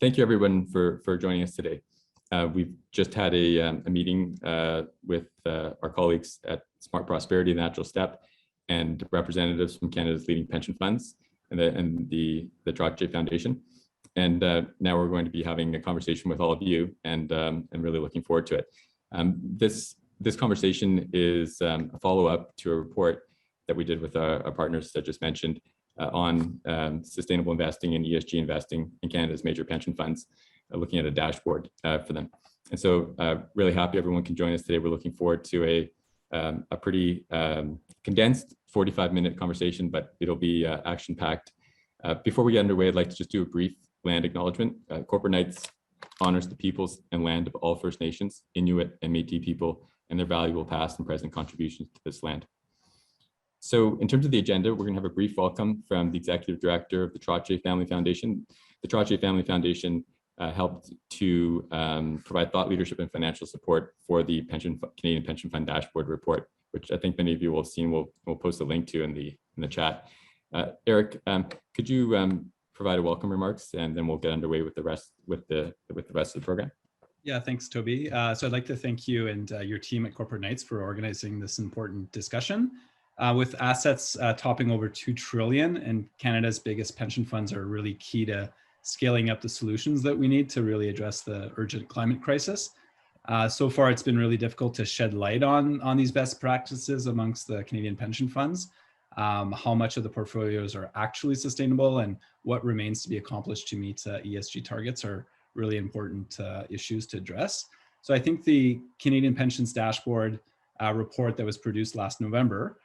Thank you, everyone, for joining us today. We've just had a meeting with our colleagues at Smart Prosperity, the Natural Step, and representatives from Canada's leading pension funds and the Trottier Foundation. And now we're going to be having a conversation with all of you, and really looking forward to it. This conversation is a follow-up to a report that we did with our partners that I just mentioned on sustainable investing and ESG investing in Canada's major pension funds, looking at a dashboard for them. And so really happy everyone can join us today. We're looking forward to a pretty condensed 45-minute conversation, but it'll be action-packed. Before we get underway, I'd like to just do a brief land acknowledgement. Corporate Knights honors the peoples and land of all First Nations, Inuit and Métis people, and their valuable past and present contributions to this land. So in terms of the agenda, we're going to have a brief welcome from the Executive Director of the Trottier Family Foundation. The Trottier Family Foundation helped to provide thought leadership and financial support for the Canadian Pension Fund Dashboard Report, which I think many of you will have seen. We'll post a link to in the chat. Eric, could you provide a welcome remarks, and then we'll get underway with the rest of the program. Yeah, thanks, Toby. So I'd like to thank you and your team at Corporate Knights for organizing this important discussion. With assets topping over $2 trillion, and Canada's biggest pension funds are really key to scaling up the solutions that we need to really address the urgent climate crisis. So far, it's been really difficult to shed light on these best practices amongst the Canadian pension funds, how much of the portfolios are actually sustainable, and what remains to be accomplished to meet ESG targets are really important issues to address. So I think the Canadian Pensions Dashboard report that was produced last November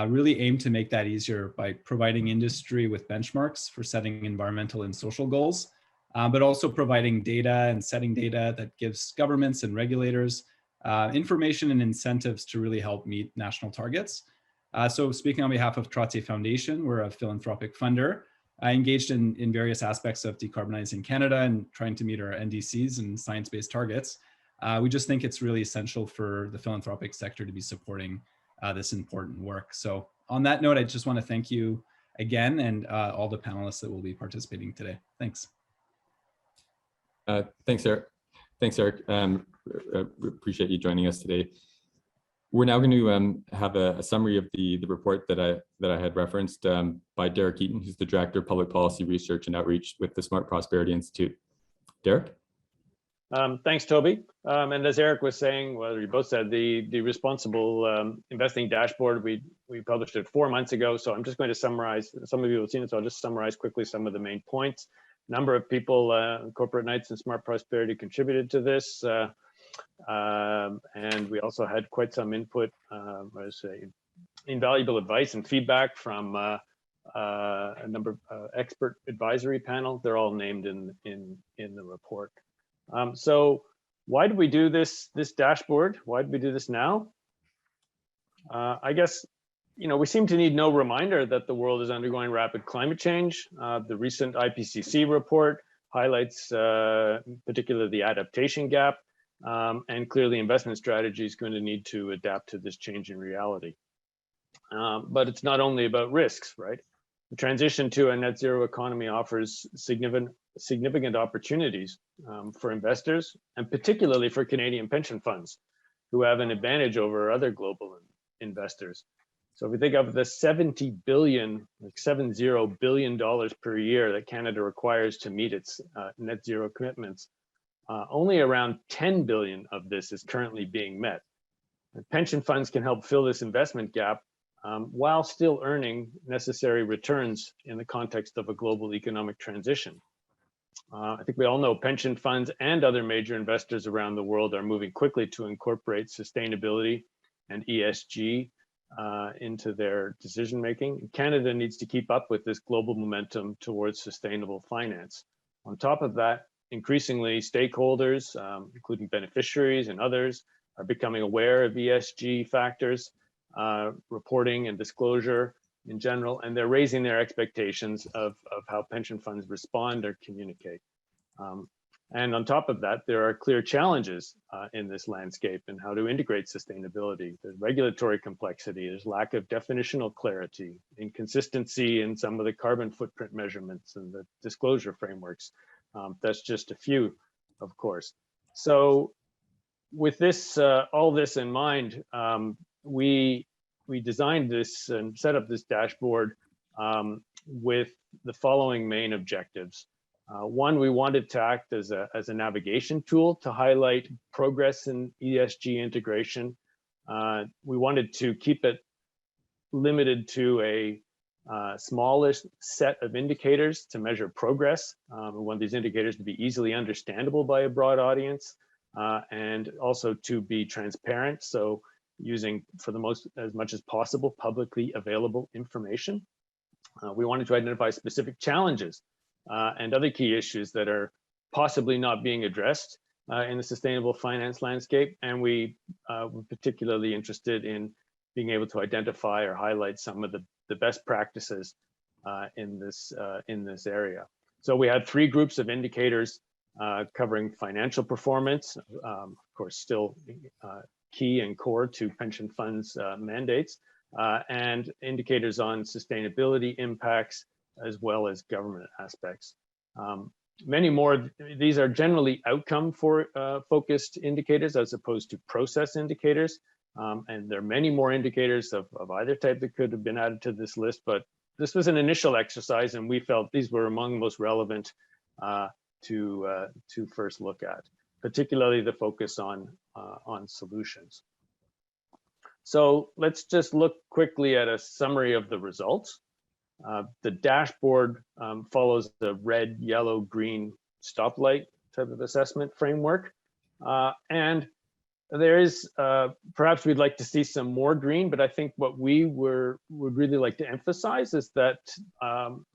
really aimed to make that easier by providing industry with benchmarks for setting environmental and social goals, but also providing data and setting data that gives governments and regulators information and incentives to really help meet national targets. So speaking on behalf of Trottier Foundation, we're a philanthropic funder engaged in various aspects of decarbonizing Canada and trying to meet our NDCs and science-based targets. We just think it's really essential for the philanthropic sector to be supporting this important work. So on that note, I just want to thank you again and all the panelists that will be participating today. Thanks. Thanks, Eric. Appreciate you joining us today. We're now going to have a summary of the report that I had referenced by Derek Eaton, who's the Director of Public Policy Research and Outreach with the Smart Prosperity Institute. Derek? Thanks, Toby. And as Eric was saying, well, you both said, the responsible investing dashboard, we published it 4 months ago. So I'm just going to summarize, some of you have seen it, so I'll just summarize quickly some of the main points. Number of people, Corporate Knights and Smart Prosperity contributed to this. And we also had quite some input, invaluable advice and feedback from a number of expert advisory panel. They're all named in the report. So why did we do this dashboard? Why did we do this now? I guess, we seem to need no reminder that the world is undergoing rapid climate change. The recent IPCC report highlights particularly the adaptation gap, and clearly investment strategy is going to need to adapt to this change in reality. But it's not only about risks, right? The transition to a net zero economy offers significant opportunities for investors, and particularly for Canadian pension funds, who have an advantage over other global investors. So if we think of the $70 billion per year that Canada requires to meet its net zero commitments, only around 10 billion of this is currently being met. And pension funds can help fill this investment gap while still earning necessary returns in the context of a global economic transition. I think we all know pension funds and other major investors around the world are moving quickly to incorporate sustainability and ESG into their decision making. Canada needs to keep up with this global momentum towards sustainable finance. On top of that, increasingly stakeholders, including beneficiaries and others, are becoming aware of ESG factors, reporting and disclosure in general, and they're raising their expectations of how pension funds respond or communicate. And on top of that, there are clear challenges in this landscape and how to integrate sustainability. There's regulatory complexity, there's lack of definitional clarity, inconsistency in some of the carbon footprint measurements and the disclosure frameworks. That's just a few, of course. So with this, all this in mind, we designed this and set up this dashboard with the following main objectives. One, we wanted to act as a navigation tool to highlight progress in ESG integration. We wanted to keep it limited to a smallish set of indicators to measure progress. We want these indicators to be easily understandable by a broad audience and also to be transparent. So using, for the as much as possible, publicly available information. We wanted to identify specific challenges and other key issues that are possibly not being addressed in the sustainable finance landscape. And we were particularly interested in being able to identify or highlight some of the best practices in this area. So we had 3 groups of indicators covering financial performance, of course, still key and core to pension funds mandates, and indicators on sustainability impacts, as well as government aspects. Many more, these are generally outcome focused indicators as opposed to process indicators. And there are many more indicators of either type that could have been added to this list, but this was an initial exercise and we felt these were among the most relevant to first look at, particularly the focus on solutions. So let's just look quickly at a summary of the results. The dashboard follows the red, yellow, green stoplight type of assessment framework. And there is, perhaps we'd like to see some more green, but I think what we would really like to emphasize is that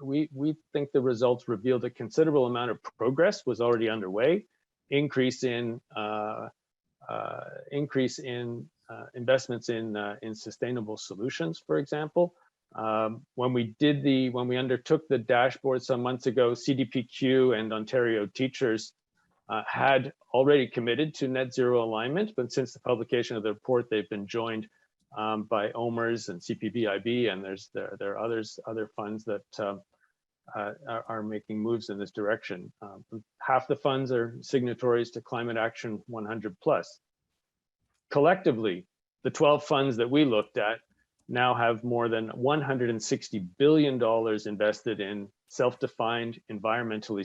we think the results revealed a considerable amount of progress was already underway. Increase in investments in sustainable solutions, for example. When we undertook the dashboard some months ago, CDPQ and Ontario teachers had already committed to net zero alignment, but since the publication of the report, they've been joined by OMERS and CPBIB, and there are other funds that are making moves in this direction. Half the funds are signatories to Climate Action 100+. Collectively, the 12 funds that we looked at now have more than $160 billion invested in self-defined environmentally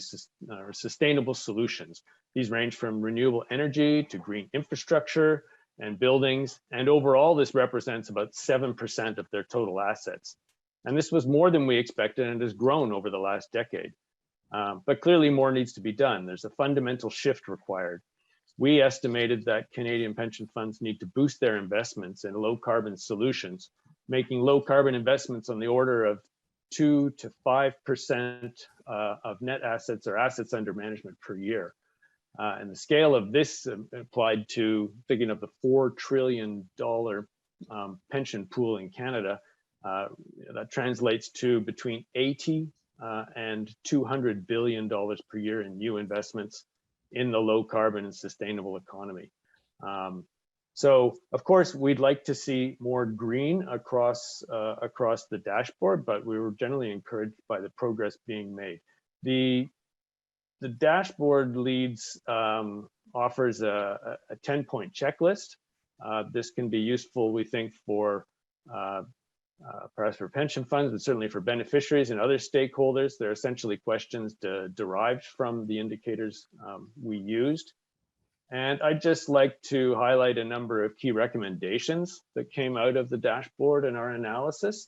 sustainable solutions. These range from renewable energy to green infrastructure and buildings. And overall, this represents about 7% of their total assets. And this was more than we expected and has grown over the last decade. But clearly more needs to be done. There's a fundamental shift required. We estimated that Canadian pension funds need to boost their investments in low carbon solutions, making low carbon investments on the order of 2 to 5% of net assets or assets under management per year. And the scale of this applied to thinking of the $4 trillion pension pool in Canada, that translates to between 80 and $200 billion per year in new investments in the low carbon and sustainable economy. So of course, we'd like to see more green across the dashboard, but we were generally encouraged by the progress being made. The dashboard offers a 10-point checklist. This can be useful, we think, for perhaps for pension funds, but certainly for beneficiaries and other stakeholders. They're essentially questions derived from the indicators we used. And I'd just like to highlight a number of key recommendations that came out of the dashboard and our analysis.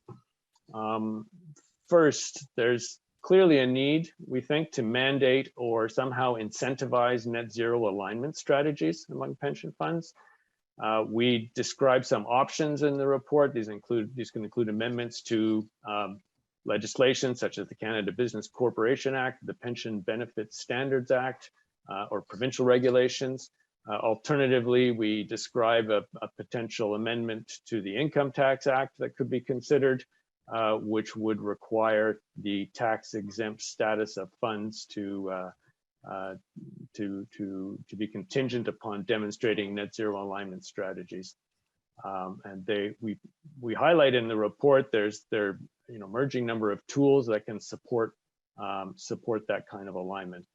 First, there's clearly a need, we think, to mandate or somehow incentivize net zero alignment strategies among pension funds. We describe some options in the report. These can include amendments to legislation such as the Canada Business Corporation Act, the Pension Benefits Standards Act, or provincial regulations. Alternatively, we describe a potential amendment to the Income Tax Act that could be considered, which would require the tax exempt status of funds to to be contingent upon demonstrating net zero alignment strategies. And we highlight in the report there's emerging number of tools that can support that kind of alignment.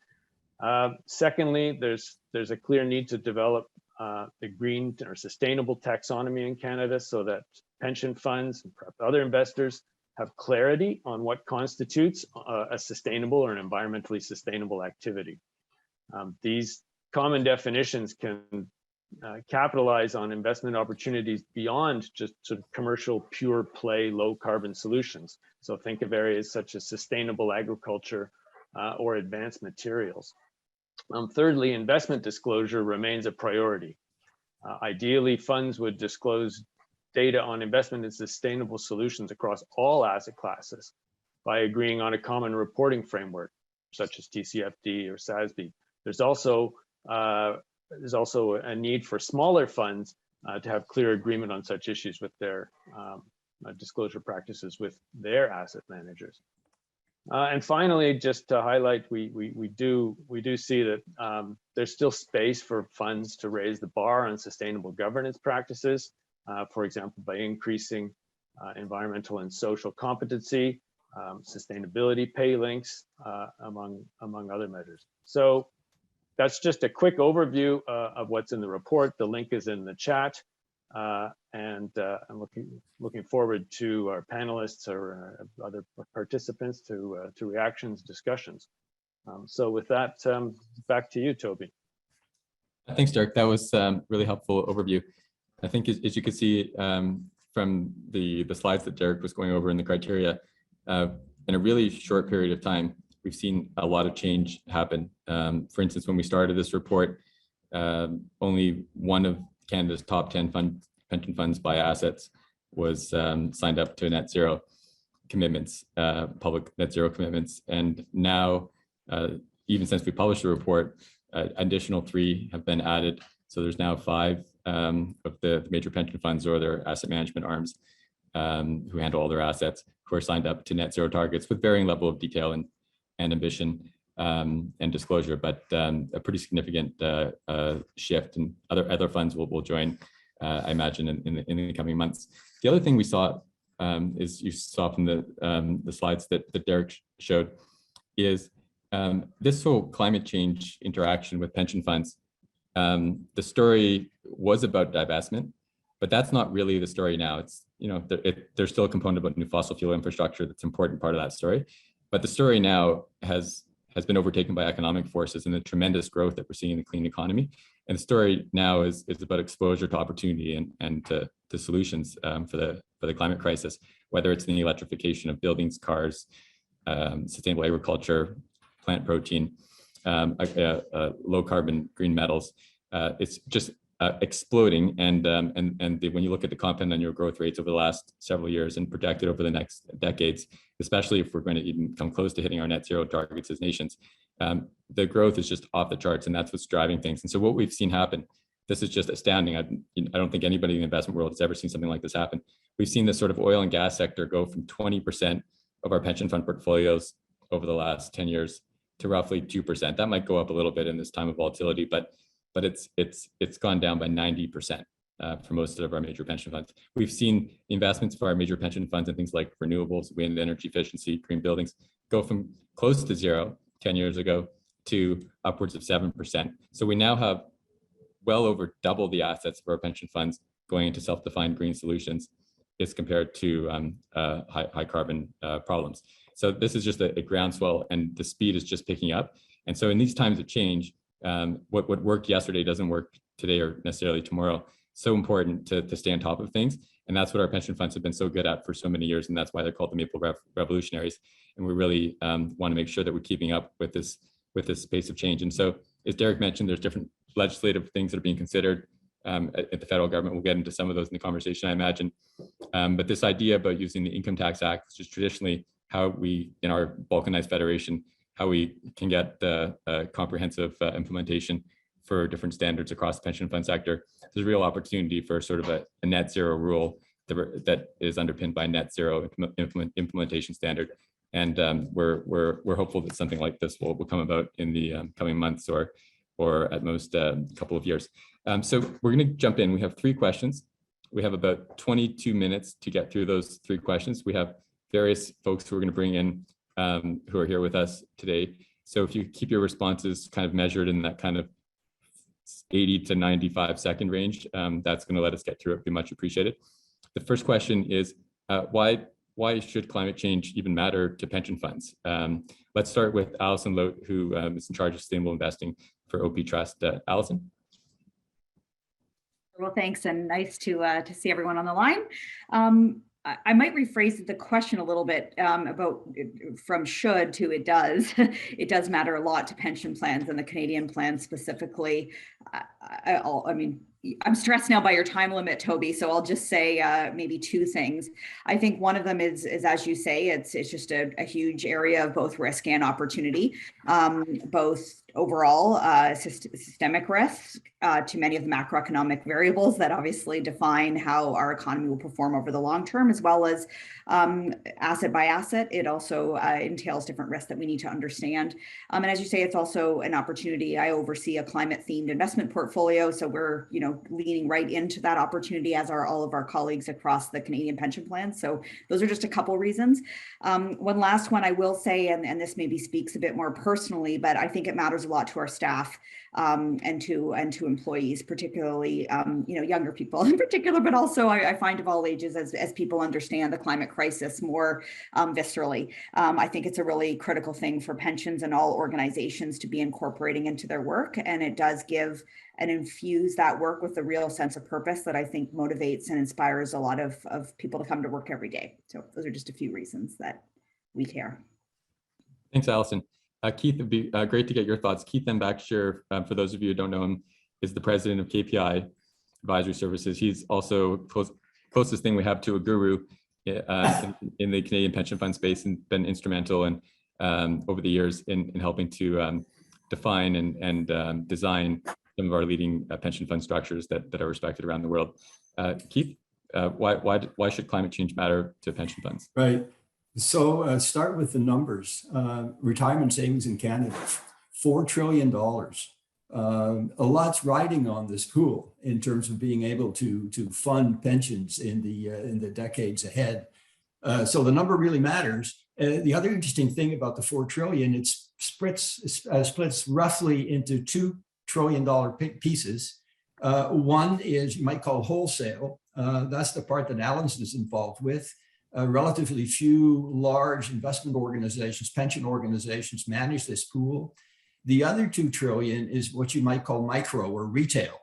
Secondly, there's a clear need to develop a green or sustainable taxonomy in Canada so that pension funds and other investors have clarity on what constitutes a sustainable or an environmentally sustainable activity. These common definitions can capitalize on investment opportunities beyond just sort of commercial, pure play, low carbon solutions. So think of areas such as sustainable agriculture or advanced materials. Thirdly, investment disclosure remains a priority. Ideally, funds would disclose data on investment in sustainable solutions across all asset classes by agreeing on a common reporting framework, such as TCFD or SASB. There's also a need for smaller funds to have clear agreement on such issues with their disclosure practices with their asset managers. And finally, just to highlight, we do see that there's still space for funds to raise the bar on sustainable governance practices, for example, by increasing environmental and social competency, sustainability pay links, among other measures. So that's just a quick overview of what's in the report. The link is in the chat. And I'm looking forward to our panelists or other participants to reactions, discussions. So with that, back to you, Toby. Thanks, Derek. That was really helpful overview. I think as you could see from the slides that Derek was going over in the criteria, in a really short period of time, we've seen a lot of change happen. For instance, when we started this report, only one of Canada's top 10 pension funds by assets was signed up to net zero commitments, public net zero commitments. And now, even since we published the report, additional 3 have been added. So there's now 5 of the major pension funds or their asset management arms who handle all their assets, who are signed up to net zero targets with varying level of detail and ambition and disclosure, but a pretty significant shift, and other funds will join, I imagine, in the coming months. The other thing we saw is, you saw from the slides that Derek showed, is this whole climate change interaction with pension funds. The story was about divestment, but that's not really the story now. It's, there's still a component about new fossil fuel infrastructure that's an important part of that story. But the story now has been overtaken by economic forces and the tremendous growth that we're seeing in the clean economy. And the story now is about exposure to opportunity and to solutions for the climate crisis, whether it's in the electrification of buildings, cars, sustainable agriculture, plant protein, low carbon green metals. It's just exploding, and when you look at the compound annual growth rates over the last several years and projected over the next decades, especially if we're going to even come close to hitting our net zero targets as nations, the growth is just off the charts, and that's what's driving things. And so what we've seen happen, this is just astounding. I don't think anybody in the investment world has ever seen something like this happen. We've seen this sort of oil and gas sector go from 20% of our pension fund portfolios over the last 10 years to roughly 2%. That might go up a little bit in this time of volatility, but it's gone down by 90% for most of our major pension funds. We've seen investments for our major pension funds in things like renewables, wind energy efficiency, green buildings go from close to 0 10 years ago to upwards of 7%. So we now have well over double the assets of our pension funds going into self-defined green solutions as compared to high carbon problems. So this is just a groundswell, and the speed is just picking up. And so in these times of change, what worked yesterday doesn't work today or necessarily tomorrow. So important to stay on top of things. And that's what our pension funds have been so good at for so many years. And that's why they're called the Maple Revolutionaries. And we really want to make sure that we're keeping up with this pace of change. And so, as Derek mentioned, there's different legislative things that are being considered at the federal government. We'll get into some of those in the conversation, I imagine. But this idea about using the Income Tax Act, which is traditionally how we, in our balkanized federation, how we can get the comprehensive implementation for different standards across the pension fund sector. There's a real opportunity for sort of a net zero rule that is underpinned by net zero implementation standard. And we're hopeful that something like this will come about in the coming months or or at most a couple of years. So we're going to jump in. We have 3 questions. We have about 22 minutes to get through those 3 questions. We have various folks who are going to bring in who are here with us today. So if you keep your responses kind of measured in that kind of 80 to 95 second range, that's going to let us get through it. Be much appreciated. The first question is, why should climate change even matter to pension funds? Let's start with Alison Lote, who is in charge of sustainable investing for OP Trust. Alison? Well, thanks, and nice to see everyone on the line. I might rephrase the question a little bit about from should to it does. It does matter a lot to pension plans and the Canadian plan specifically. I mean, I'm stressed now by your time limit, Toby, so I'll just say maybe 2 things. I think one of them is as you say, it's just a huge area of both risk and opportunity, both overall systemic risk to many of the macroeconomic variables that obviously define how our economy will perform over the long term, as well as asset by asset. It also entails different risks that we need to understand. And as you say, it's also an opportunity. I oversee a climate themed investment portfolio, so we're leaning right into that opportunity, as are all of our colleagues across the Canadian pension plans. So those are just a couple reasons. One last one I will say, and this maybe speaks a bit more personally, but I think it matters a lot to our staff and to employees, particularly younger people in particular, but also I find of all ages as people understand the climate crisis more viscerally. I think it's a really critical thing for pensions and all organizations to be incorporating into their work, and it does give and infuse that work with a real sense of purpose that I think motivates and inspires a lot of people to come to work every day. So those are just a few reasons that we care. Thanks, Alison. Keith, it'd be great to get your thoughts. Keith M. Backshire, for those of you who don't know him, is the president of KPI Advisory Services. He's also closest thing we have to a guru in the Canadian pension fund space, and been instrumental in over the years in helping to define and design some of our leading pension fund structures that are respected around the world. Keith, why should climate change matter to pension funds? Right. So start with the numbers. Retirement savings in Canada, $4 trillion. A lot's riding on this pool in terms of being able to fund pensions in the decades ahead. So the number really matters. The other interesting thing about the $4 trillion, it splits roughly into $2 trillion pieces. One is you might call wholesale. That's the part that Alan's is involved with. Relatively few large investment organizations, pension organizations manage this pool. The other $2 trillion is what you might call micro or retail,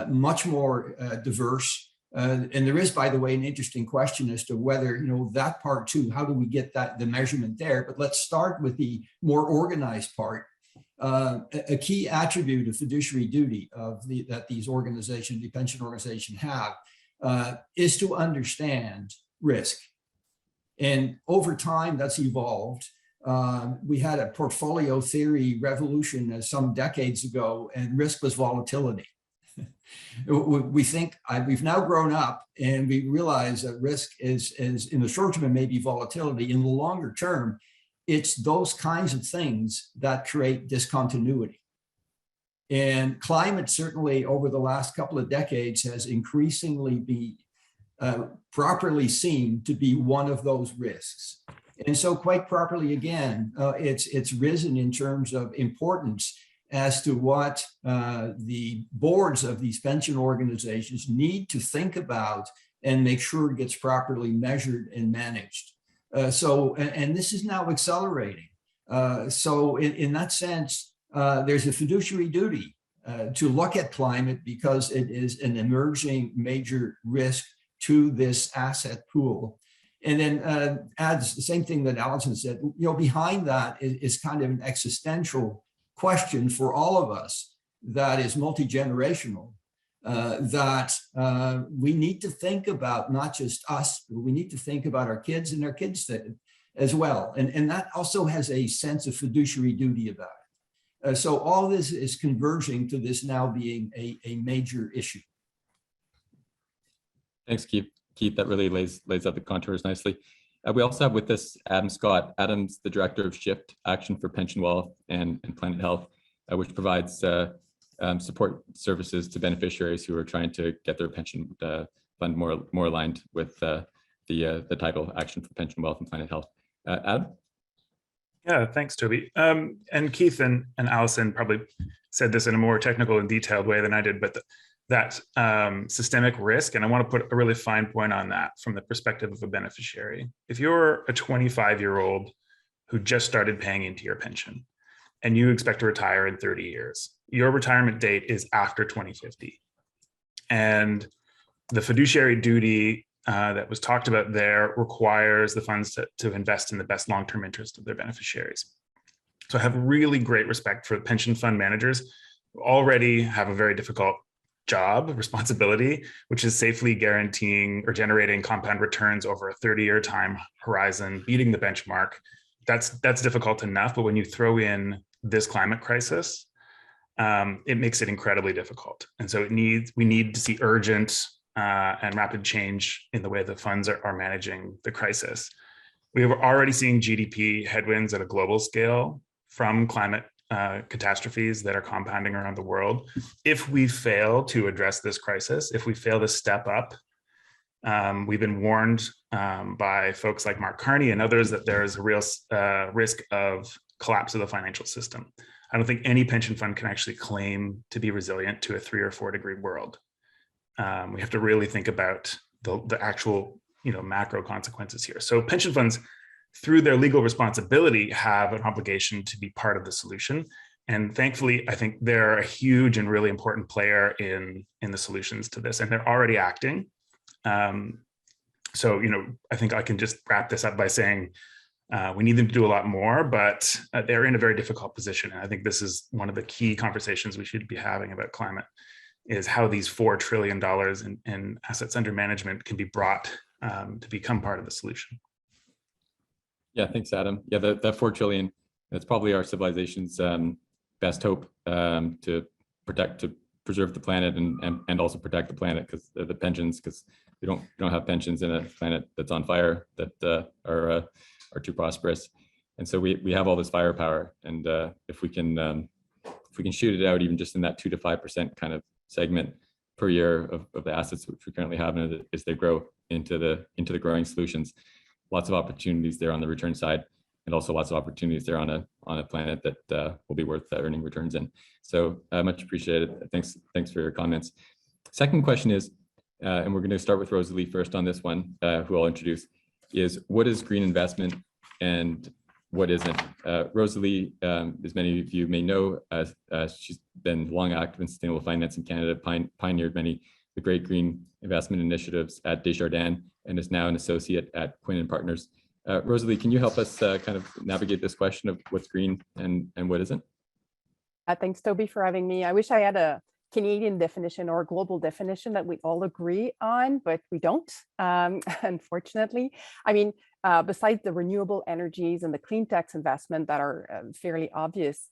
much more diverse. And there is, by the way, an interesting question as to whether, that part too, how do we get the measurement there? But let's start with the more organized part. A key attribute of fiduciary duty that these organizations, the pension organization have, is to understand risk. And over time, that's evolved. We had a portfolio theory revolution some decades ago, and risk was volatility. We think we've now grown up, and we realize that risk is in the short term, it may be volatility. In the longer term, it's those kinds of things that create discontinuity. And climate certainly over the last couple of decades has increasingly been properly seen to be one of those risks. And so quite properly, again, it's risen in terms of importance as to what the boards of these pension organizations need to think about and make sure it gets properly measured and managed. And this is now accelerating. So in that sense, there's a fiduciary duty to look at climate because it is an emerging major risk to this asset pool. And then adds the same thing that Alison said, behind that is kind of an existential question for all of us that is multi-generational, that we need to think about not just us, but we need to think about our kids and their kids as well. And that also has a sense of fiduciary duty about it. So all this is converging to this now being a major issue. Thanks, Keith. Keith, that really lays out the contours nicely. We also have with us Adam Scott. Adam's the director of SHIFT, Action for Pension Wealth and Planet Health. which provides support services to beneficiaries who are trying to get their pension fund more aligned with the title Action for Pension Wealth and Planet Health. Adam? Yeah, thanks, Toby. And Keith and Allison probably said this in a more technical and detailed way than I did, but that systemic risk, and I want to put a really fine point on that from the perspective of a beneficiary. If you're a 25-year-old who just started paying into your pension and you expect to retire in 30 years, your retirement date is after 2050. And the fiduciary duty that was talked about there requires the funds to invest in the best long-term interest of their beneficiaries. So I have really great respect for pension fund managers who already have a very difficult job, responsibility, which is safely guaranteeing or generating compound returns over a 30-year time horizon, beating the benchmark. That's difficult enough, but when you throw in this climate crisis, it makes it incredibly difficult. And so we need to see urgent and rapid change in the way the funds are managing the crisis. We are already seeing GDP headwinds at a global scale from climate catastrophes that are compounding around the world. If we fail to address this crisis, if we fail to step up, we've been warned by folks like Mark Carney and others that there is a real risk of collapse of the financial system. I don't think any pension fund can actually claim to be resilient to a 3 or 4 degree world. We have to really think about the actual, macro consequences here. So pension funds, through their legal responsibility, have an obligation to be part of the solution. And thankfully, I think they're a huge and really important player in the solutions to this, and they're already acting. So, I think I can just wrap this up by saying we need them to do a lot more, but they're in a very difficult position. And I think this is one of the key conversations we should be having about climate, is how these $4 trillion in assets under management can be brought to become part of the solution. Yeah, thanks, Adam. Yeah, that $4 trillion, that's probably our civilization's best hope to preserve the planet and also protect the planet, because the pensions, because we don't have pensions in a planet that's on fire, that are too prosperous. And so we have all this firepower, and if we can shoot it out even just in that 2 to 5% kind of segment per year of the assets which we currently have, and as they grow into the growing solutions, lots of opportunities there on the return side, and also lots of opportunities there on a planet that will be worth earning returns in. So much appreciated. Thanks for your comments. Second question is, and we're going to start with Rosalie first on this one, who I'll introduce, is what is green investment and what isn't? Rosalie, as many of you may know, she's been long active in sustainable finance in Canada, pioneered many of the great green investment initiatives at Desjardins, and is now an associate at Quinn & Partners. Rosalie, can you help us kind of navigate this question of what's green and what isn't? Thanks, Toby, for having me. I wish I had a Canadian definition or a global definition that we all agree on, but we don't, unfortunately. I mean, besides the renewable energies and the clean tech investment that are fairly obvious,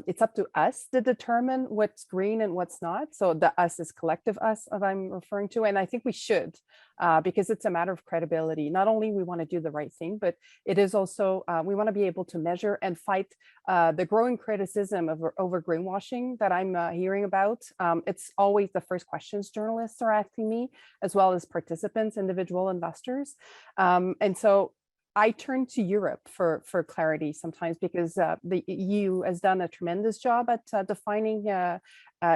it's up to us to determine what's green and what's not. So the us is collective us, as I'm referring to, and I think we should, because it's a matter of credibility. Not only we want to do the right thing, but it is also, we want to be able to measure and fight the growing criticism of over greenwashing that I'm hearing about. It's always the first questions journalists are asking me, as well as participants, individual investors. And so I turn to Europe for clarity sometimes, because the EU has done a tremendous job at defining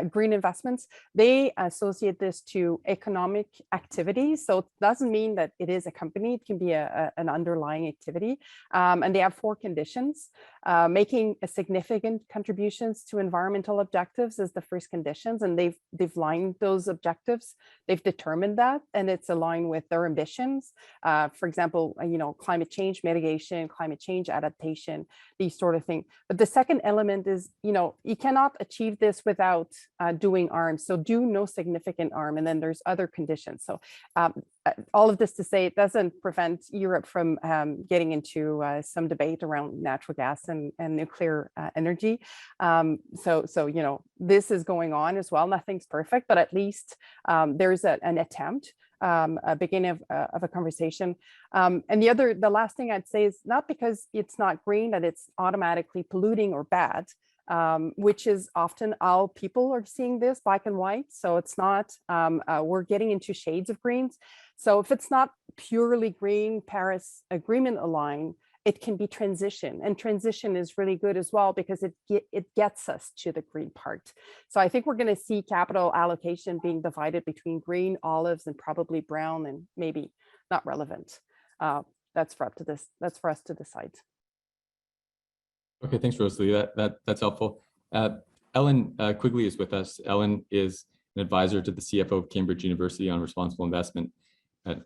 green investments. They associate this to economic activities. So it doesn't mean that it is a company, it can be an underlying activity. And they have 4 conditions. Making a significant contributions to environmental objectives is the first conditions, and they've lined those objectives. They've determined that, and it's aligned with their ambitions. For example, climate change mitigation, climate change adaptation, these sort of things. But the second element is, you cannot achieve this without doing harm. So do no significant harm. And then there's other conditions. So all of this to say, it doesn't prevent Europe from getting into some debate around natural gas and nuclear energy. So this is going on as well. Nothing's perfect, but at least there's an attempt, a beginning of a conversation. And the last thing I'd say is not because it's not green that it's automatically polluting or bad. which is often how people are seeing this black and white. So it's not, we're getting into shades of greens. So if it's not purely green, Paris Agreement aligned, it can be transition, and transition is really good as well because it gets us to the green part. So I think we're going to see capital allocation being divided between green, olives, and probably brown, and maybe not relevant. That's for us to decide. Okay, thanks, Rosalie. That's helpful. Ellen Quigley is with us. Ellen is an advisor to the CFO of Cambridge University on responsible investment.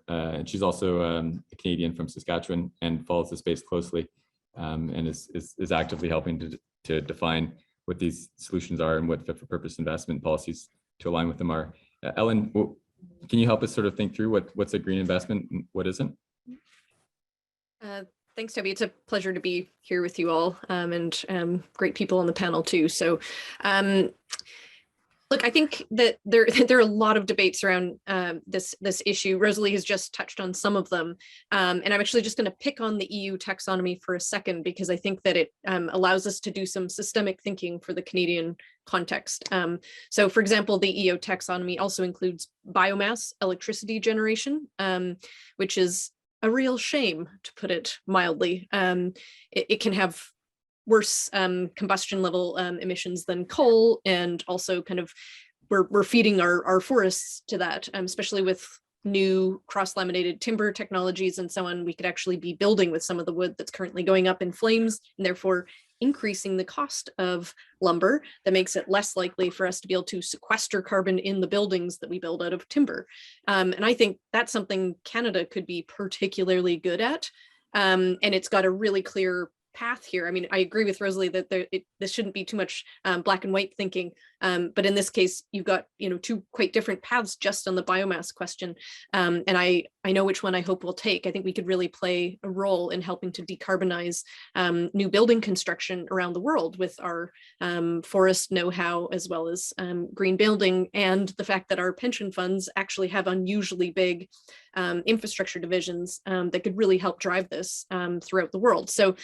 And she's also a Canadian from Saskatchewan and follows the space closely, and is actively helping to define what these solutions are and what fit for purpose investment policies to align with them are. Ellen, can you help us sort of think through what's a green investment and what isn't? Thanks, Toby. It's a pleasure to be here with you all, and great people on the panel too. So, look, I think that there are a lot of debates around this issue. Rosalie has just touched on some of them, and I'm actually just going to pick on the EU taxonomy for a second because I think that it allows us to do some systemic thinking for the Canadian context. So, for example, the EU taxonomy also includes biomass electricity generation, which is a real shame, to put it mildly. It can have worse combustion level emissions than coal, and also kind of we're feeding our forests to that, especially with new cross-laminated timber technologies and so on. We could actually be building with some of the wood that's currently going up in flames, and therefore increasing the cost of lumber that makes it less likely for us to be able to sequester carbon in the buildings that we build out of timber. And I think that's something Canada could be particularly good at. And it's got a really clear path here. I mean, I agree with Rosalie that this shouldn't be too much black and white thinking, but in this case, you've got two quite different paths just on the biomass question, and I know which one I hope we'll take. I think we could really play a role in helping to decarbonize new building construction around the world with our forest know-how, as well as green building, and the fact that our pension funds actually have unusually big infrastructure divisions that could really help drive this throughout the world. So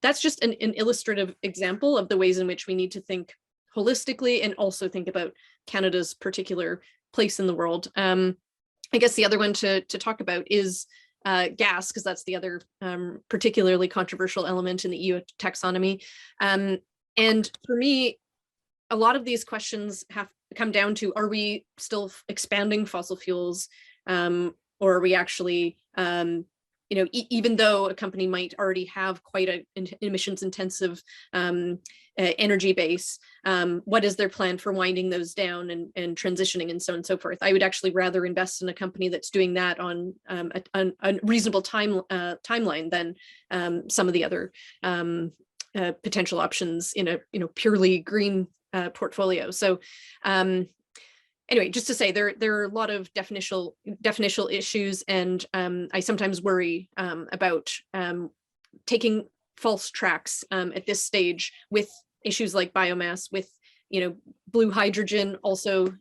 that's just an illustrative example of the ways in which we need to think holistically and also think about Canada's particular place in the world. I guess the other one to talk about is gas, because that's the other particularly controversial element in the EU taxonomy. And for me, a lot of these questions have come down to, are we still expanding fossil fuels, or are we actually even though a company might already have quite an emissions intensive energy base, what is their plan for winding those down and transitioning and so on and so forth? I would actually rather invest in a company that's doing that on a reasonable timeline than some of the other potential options in a purely green portfolio. So anyway, just to say, there are a lot of definitional issues, and I sometimes worry about taking false tracks at this stage with issues like biomass, with blue hydrogen also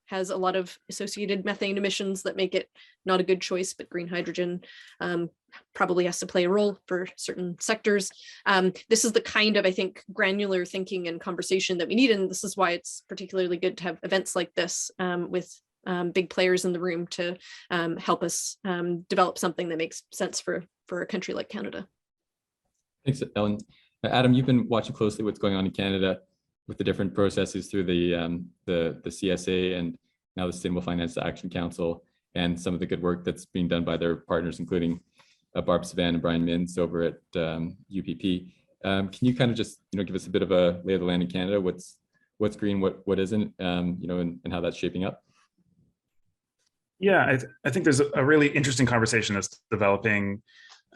has a lot of associated methane emissions that make it not a good choice, but green hydrogen probably has to play a role for certain sectors. This is the kind of, I think, granular thinking and conversation that we need, and this is why it's particularly good to have events like this with big players in the room to help us develop something that makes sense for a country like Canada. Thanks, Ellen. Adam, you've been watching closely what's going on in Canada with the different processes through the CSA and now the Sustainable Finance Action Council, and some of the good work that's being done by their partners, including Barb Savan and Brian Mintz over at UPP. Can you kind of just give us a bit of a lay of the land in Canada? What's green, what isn't, and how that's shaping up? Yeah, I think there's a really interesting conversation that's developing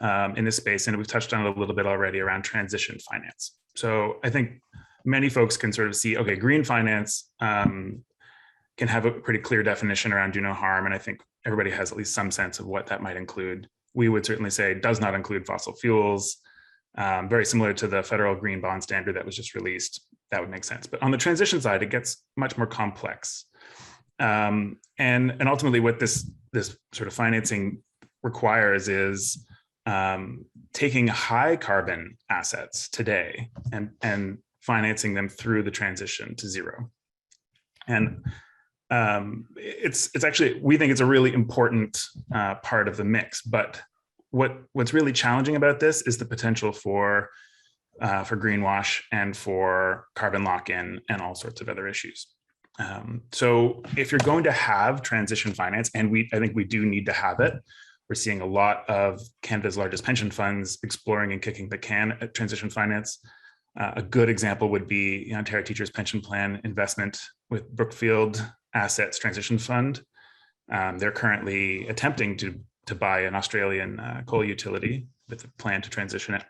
in this space, and we've touched on it a little bit already around transition finance. So I think many folks can sort of see, okay, green finance can have a pretty clear definition around do no harm, and I think everybody has at least some sense of what that might include. We would certainly say it does not include fossil fuels, very similar to the federal green bond standard that was just released. That would make sense. But on the transition side, it gets much more complex. And ultimately what this sort of financing requires is taking high carbon assets today and financing them through the transition to zero. And it's actually, we think it's a really important part of the mix. But what's really challenging about this is the potential for greenwash and for carbon lock-in and all sorts of other issues. So if you're going to have transition finance, and I think we do need to have it, we're seeing a lot of Canada's largest pension funds exploring and kicking the can at transition finance. A good example would be the Ontario Teachers Pension Plan investment with Brookfield Assets Transition Fund. They're currently attempting to buy an Australian coal utility with a plan to transition it.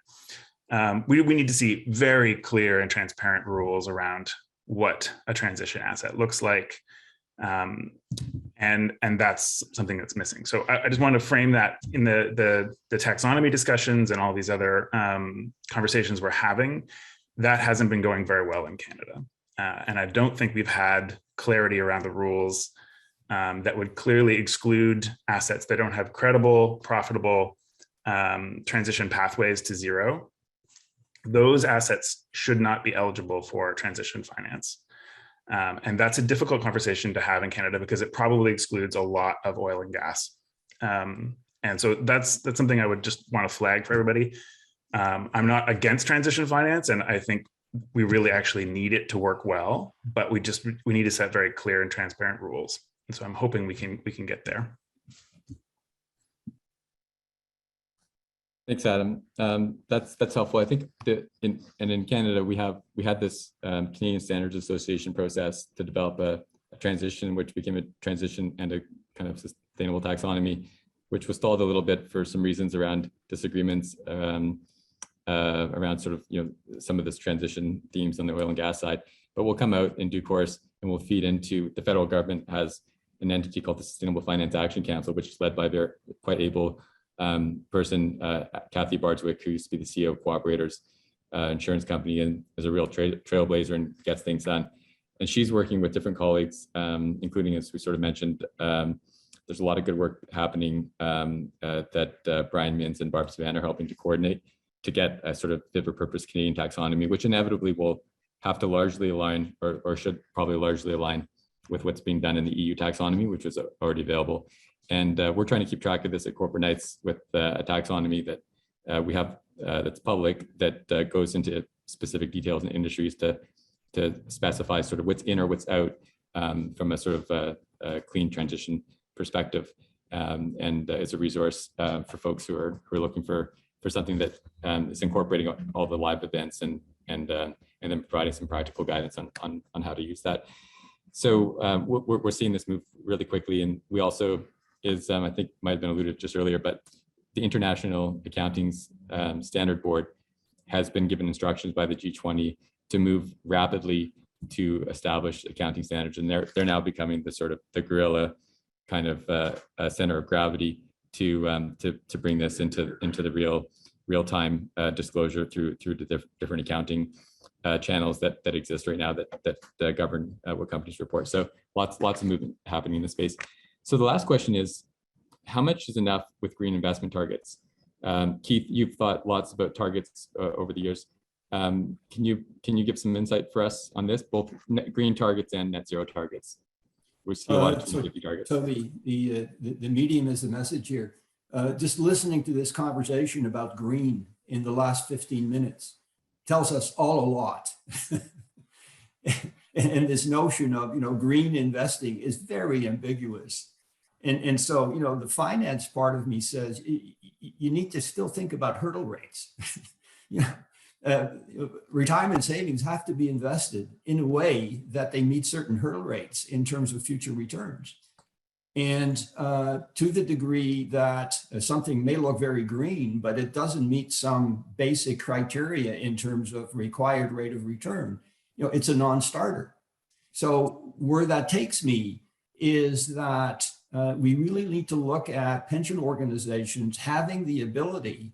We need to see very clear and transparent rules around what a transition asset looks like. And that's something that's missing. So I just want to frame that in the taxonomy discussions and all these other conversations we're having. That hasn't been going very well in Canada. And I don't think we've had clarity around the rules that would clearly exclude assets that don't have credible, profitable transition pathways to zero. Those assets should not be eligible for transition finance. And that's a difficult conversation to have in Canada because it probably excludes a lot of oil and gas. And so that's something I would just want to flag for everybody. I'm not against transition finance, and I think we really actually need it to work well, but we need to set very clear and transparent rules. And so I'm hoping we can get there. Thanks, Adam. That's helpful. I think that in Canada we had this Canadian Standards Association process to develop a transition, which became a transition and a kind of sustainable taxonomy, which was stalled a little bit for some reasons around disagreements around sort of some of this transition themes on the oil and gas side. But we'll come out in due course and we'll feed into the federal government has an entity called the Sustainable Finance Action Council, which is led by their quite able person, Kathy Bardswick, who used to be the CEO of Cooperators insurance company and is a real trailblazer and gets things done. And she's working with different colleagues, including, as we sort of mentioned, there's a lot of good work happening that Brian Mins and Barb Savannah are helping to coordinate to get a sort of fit for purpose Canadian taxonomy, which inevitably will have to largely align or should probably largely align with what's being done in the EU taxonomy, which is already available. And we're trying to keep track of this at Corporate Knights with a taxonomy that we have that's public that goes into specific details in industries to specify sort of what's in or what's out from a sort of a clean transition perspective. And it's a resource for folks who are looking for something that is incorporating all the live events and then providing some practical guidance on how to use that. So we're seeing this move really quickly, and we also I think might have been alluded just earlier, but the International Accounting Standard Board has been given instructions by the G20 to move rapidly to establish accounting standards, and they're now becoming the sort of the gorilla kind of center of gravity to bring this into the real time disclosure through the different accounting channels that exist right now that govern what companies report. So lots of movement happening in the space. So the last question is, how much is enough with green investment targets? Keith, you've thought lots about targets over the years. Can you give some insight for us on this, both green targets and net zero targets? We see a lot of 250 targets. Toby, the medium is the message here. Just listening to this conversation about green in the last 15 minutes tells us all a lot. And this notion of green investing is very ambiguous. And so, the finance part of me says you need to still think about hurdle rates. Retirement savings have to be invested in a way that they meet certain hurdle rates in terms of future returns. And to the degree that something may look very green, but it doesn't meet some basic criteria in terms of required rate of return, it's a non-starter. So where that takes me is that we really need to look at pension organizations having the ability,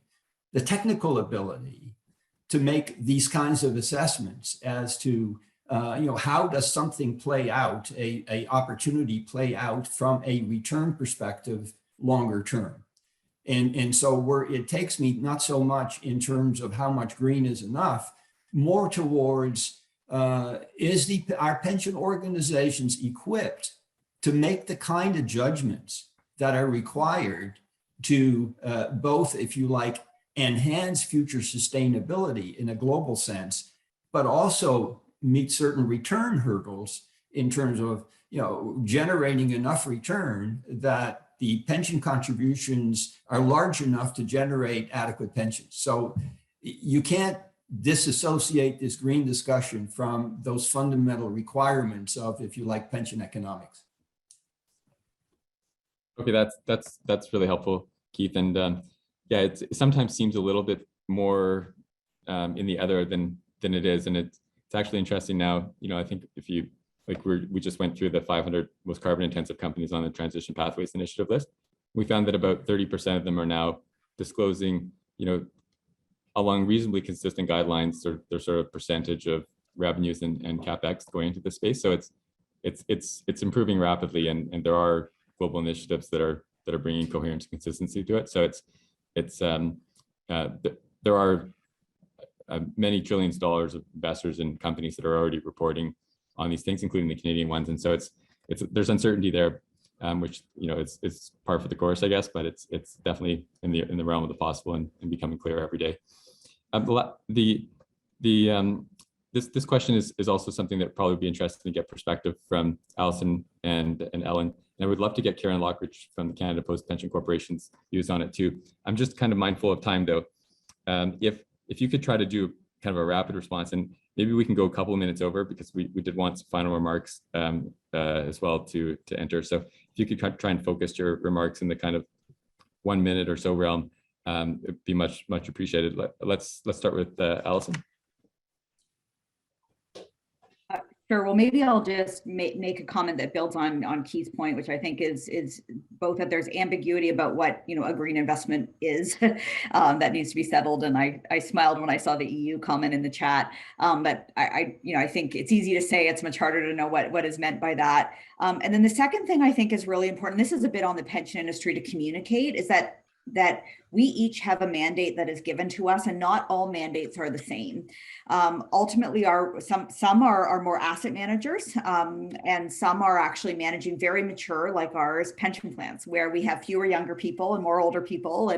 the technical ability, to make these kinds of assessments as to how does something play out, a opportunity play out from a return perspective longer term. And so where it takes me not so much in terms of how much green is enough, more towards our pension organizations equipped to make the kind of judgments that are required to both, if you like, enhance future sustainability in a global sense, but also meet certain return hurdles in terms of, generating enough return that the pension contributions are large enough to generate adequate pensions. So you can't disassociate this green discussion from those fundamental requirements of, if you like, pension economics. Okay, that's really helpful, Keith. And yeah, it sometimes seems a little bit more in the other than it is, and it's actually interesting now. I think if you we just went through the 500 most carbon intensive companies on the Transition Pathways Initiative list. We found that about 30% of them are now disclosing, along reasonably consistent guidelines, their sort of percentage of revenues and capex going into the space. So it's improving rapidly, and there are global initiatives that are bringing coherence and consistency to it. So there are many trillions of dollars of investors in companies that are already reporting on these things, including the Canadian ones. And so there's uncertainty there, which it's par for the course, I guess, but it's definitely in the realm of the possible and becoming clearer every day. This question is also something that probably be interesting to get perspective from Alison and Ellen. And I would love to get Karen Lockridge from the Canada Post Pension Corporation's views on it too. I'm just kind of mindful of time though. If you could try to do kind of a rapid response, and maybe we can go a couple of minutes over because we did want some final remarks as well to enter. So if you could try and focus your remarks in the kind of 1 minute or so realm, it'd be much appreciated. Let's start with Alison. Sure. Well, maybe I'll just make a comment that builds on Keith's point, which I think is both that there's ambiguity about what a green investment is that needs to be settled. And I smiled when I saw the EU comment in the chat. But I think it's easy to say, it's much harder to know what is meant by that. And then the second thing I think is really important, this is a bit on the pension industry to communicate, is that we each have a mandate that is given to us, and not all mandates are the same. Ultimately, some are more asset managers, and some are actually managing very mature, like ours, pension plans, where we have fewer younger people and more older people.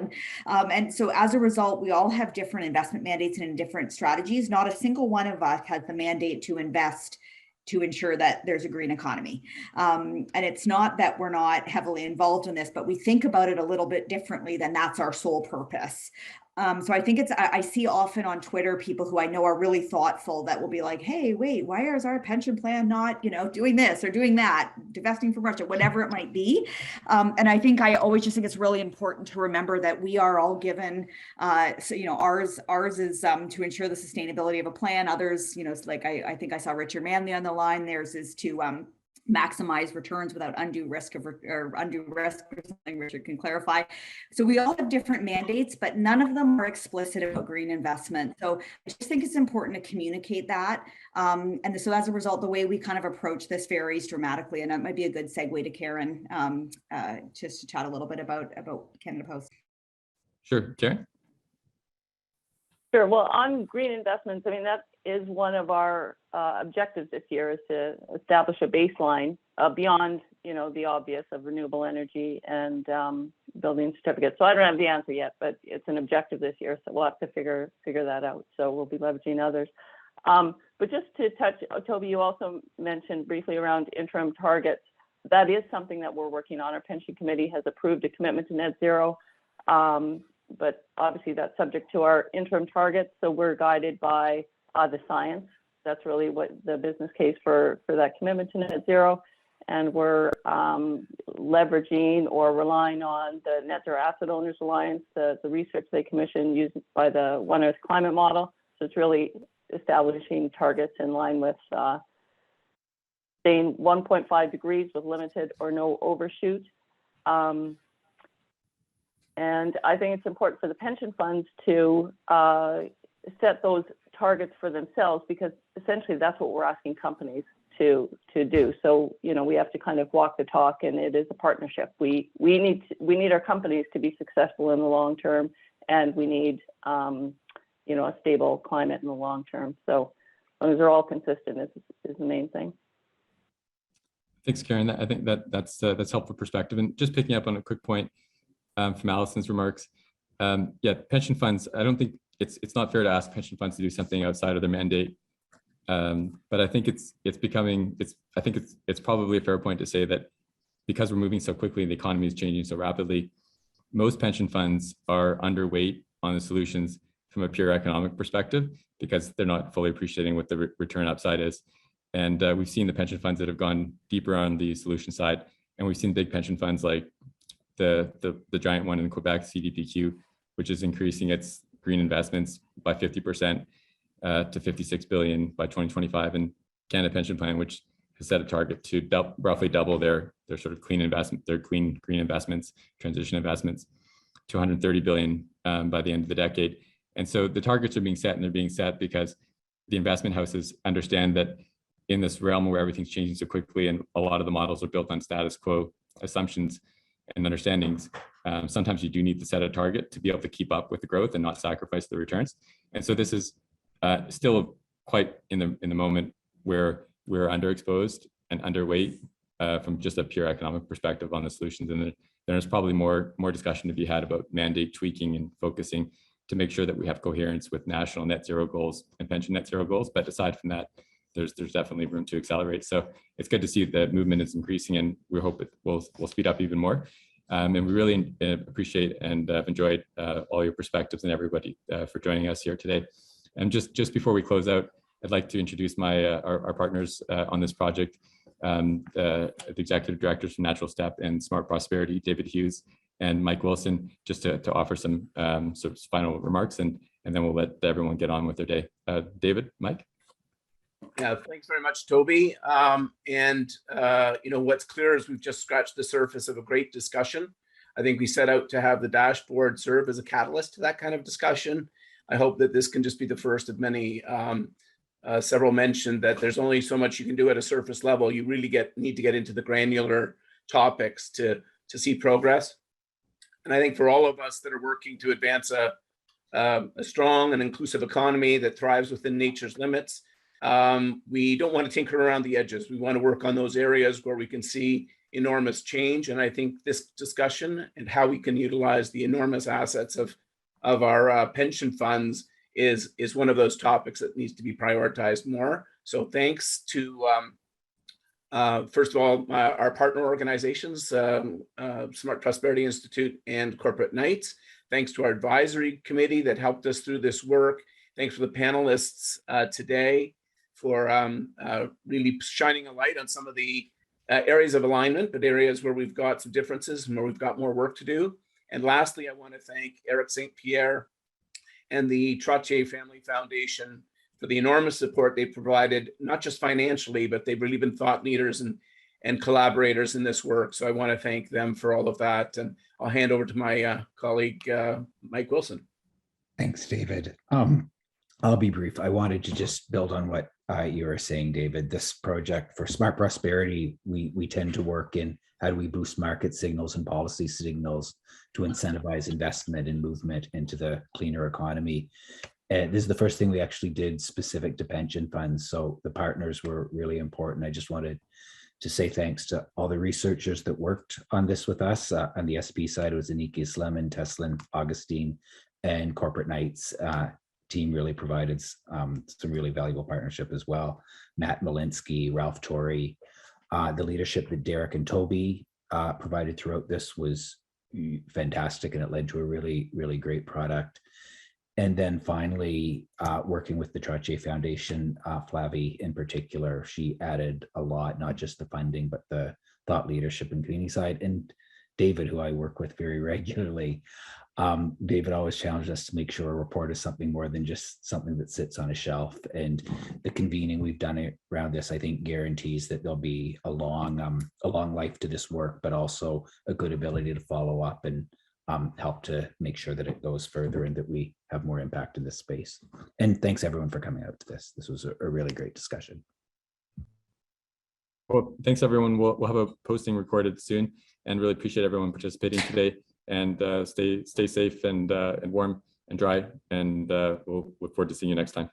And so as a result, we all have different investment mandates and different strategies. Not a single one of us has the mandate to invest to ensure that there's a green economy. And it's not that we're not heavily involved in this, but we think about it a little bit differently than that's our sole purpose. So I think I see often on Twitter people who I know are really thoughtful that will be like, hey, wait, why is our pension plan not, doing this or doing that, divesting from Russia, whatever it might be. And I always just think it's really important to remember that we are all given, ours is to ensure the sustainability of a plan. Others, like I think I saw Richard Manley on the line, theirs is to maximize returns without undue risk or something Richard can clarify. So we all have different mandates, but none of them are explicit about green investment. So I just think it's important to communicate that. And so as a result, the way we kind of approach this varies dramatically. And that might be a good segue to Karen, just to chat a little bit about Canada Post. Sure, Karen. Sure. Well, on green investments, that is one of our objectives this year, is to establish a baseline beyond, the obvious of renewable energy and building certificates. So I don't have the answer yet, but it's an objective this year. So we'll have to figure that out. So we'll be leveraging others. But just to touch, Toby, you also mentioned briefly around interim targets. That is something that we're working on. Our pension committee has approved a commitment to net zero. But obviously that's subject to our interim targets. So we're guided by the science. That's really what the business case for that commitment to net zero. And we're leveraging or relying on the Net Zero Asset Owners Alliance, the research they commissioned used by the One Earth climate model. So it's really establishing targets in line with staying 1.5 degrees with limited or no overshoot. And I think it's important for the pension funds to set those targets for themselves, because essentially that's what we're asking companies to do. So, we have to kind of walk the talk, and it is a partnership. We need our companies to be successful in the long term, and we need you know, a stable climate in the long term. So as long as they're all consistent is the main thing. Thanks, Karen. I think that's helpful perspective. And just picking up on a quick point from Allison's remarks, yeah, pension funds. I don't think it's not fair to ask pension funds to do something outside of their mandate. But I think it's probably a fair point to say that because we're moving so quickly and the economy is changing so rapidly, most pension funds are underweight on the solutions from a pure economic perspective because they're not fully appreciating what the return upside is. And we've seen the pension funds that have gone deeper on the solution side, and we've seen big pension funds like the giant one in Quebec, CDPQ, which is increasing its green investments by 50% to 56 billion by 2025, and Canada Pension Plan, which has set a target to roughly double their sort of clean investment, their green investments, transition investments, to 130 billion by the end of the decade. And so the targets are being set, and they're being set because the investment houses understand that in this realm where everything's changing so quickly and a lot of the models are built on status quo assumptions and understandings, sometimes you do need to set a target to be able to keep up with the growth and not sacrifice the returns. And so this is still quite in the moment where we're underexposed and underweight from just a pure economic perspective on the solutions. And there's probably more discussion to be had about mandate tweaking and focusing to make sure that we have coherence with national net zero goals and pension net zero goals. But aside from that, there's definitely room to accelerate. So it's good to see that movement is increasing, and we hope it will speed up even more. And we really appreciate and have enjoyed all your perspectives and everybody for joining us here today. And just before we close out, I'd like to introduce our partners on this project, the executive directors from Natural Step and Smart Prosperity, David Hughes and Mike Wilson, just to offer some sort of final remarks, and then we'll let everyone get on with their day. David, Mike. Yeah, thanks very much, Toby. You know, what's clear is we've just scratched the surface of a great discussion. I think we set out to have the dashboard serve as a catalyst to that kind of discussion. I hope that this can just be the first of many. Several mentioned that there's only so much you can do at a surface level. You really need to get into the granular topics to see progress. And I think for all of us that are working to advance a strong and inclusive economy that thrives within nature's limits, we don't want to tinker around the edges. We want to work on those areas where we can see enormous change. And I think this discussion and how we can utilize the enormous assets of our pension funds is one of those topics that needs to be prioritized more. So thanks to, first of all, our partner organizations, Smart Prosperity Institute and Corporate Knights. Thanks to our advisory committee that helped us through this work. Thanks for the panelists today for really shining a light on some of the areas of alignment, but areas where we've got some differences and where we've got more work to do. And lastly, I want to thank Eric St. Pierre and the Trottier Family Foundation for the enormous support they provided, not just financially, but they've really been thought leaders and collaborators in this work. So I want to thank them for all of that. And I'll hand over to my colleague, Mike Wilson. Thanks, David. I'll be brief. I wanted to just build on what you were saying, David. This project for Smart Prosperity, we tend to work in how do we boost market signals and policy signals to incentivize investment and movement into the cleaner economy. This is the first thing we actually did specific to pension funds. So the partners were really important. I just wanted to say thanks to all the researchers that worked on this with us. On the SP side, it was Aniki Sleman, Teslin, Augustine, and Corporate Knights. Team really provided some really valuable partnership as well. Matt Malinsky, Ralph Torrey. The leadership that Derek and Toby provided throughout this was fantastic, and it led to a really, really great product. And then finally, working with the Trottier Foundation, Flavie in particular, she added a lot, not just the funding, but the thought leadership and community side. And David, who I work with very regularly, David always challenged us to make sure a report is something more than just something that sits on a shelf. And the convening we've done around this, I think, guarantees that there'll be a long life to this work, but also a good ability to follow up and help to make sure that it goes further and that we have more impact in this space. And thanks everyone for coming out to this. This was a really great discussion. Well, thanks everyone. We'll have a posting recorded soon, and really appreciate everyone participating today. And stay safe and warm. and dry. And we'll look forward to seeing you next time.